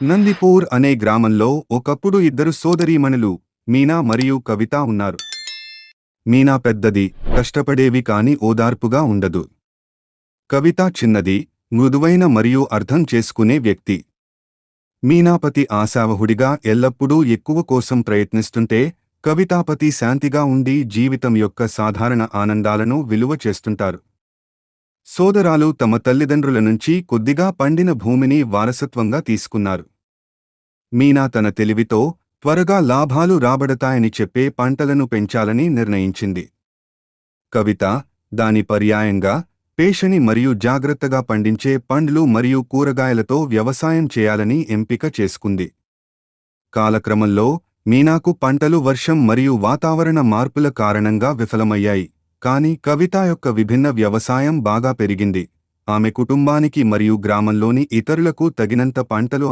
నందిపూర్ అనే గ్రామంలో ఒకప్పుడు ఇద్దరు సోదరీమణులు మీనా మరియు కవిత ఉన్నారు. మీనా పెద్దది, కష్టపడేవి కాని ఓదార్పుగా ఉండదు. కవిత చిన్నది, మృదువైన మరియు అర్థం చేసుకునే వ్యక్తి. మీనాపతి ఆశావహుడిగా ఎల్లప్పుడూ ఎక్కువ కోసం ప్రయత్నిస్తుంటే, కవితాపతి శాంతిగా ఉండి జీవితం యొక్క సాధారణ ఆనందాలను విలువ చేస్తుంటారు. సోదరాలు తమ తల్లిదండ్రుల నుంచి కొద్దిగా పండిన భూమిని వారసత్వంగా తీసుకున్నారు. మీనా తన తెలివితో త్వరగా లాభాలు రాబడతాయని చెప్పే పంటలను పెంచాలని నిర్ణయించింది. కవిత దాని పర్యాయంగా పేషని మరియు జాగ్రత్తగా పండించే పండ్లు మరియు కూరగాయలతో వ్యవసాయం చేయాలని ఎంపిక చేసుకుంది. కాలక్రమంలో మీనాకు పంటలు వర్షం మరియు వాతావరణ మార్పుల కారణంగా విఫలమయ్యాయి. కాని కవిత యొక్క విభిన్న వ్యవసాయం బాగా పెరిగింది. ఆమె కుటుంబానికి మరియు గ్రామంలోని ఇతరులకు తగినంత పంటలు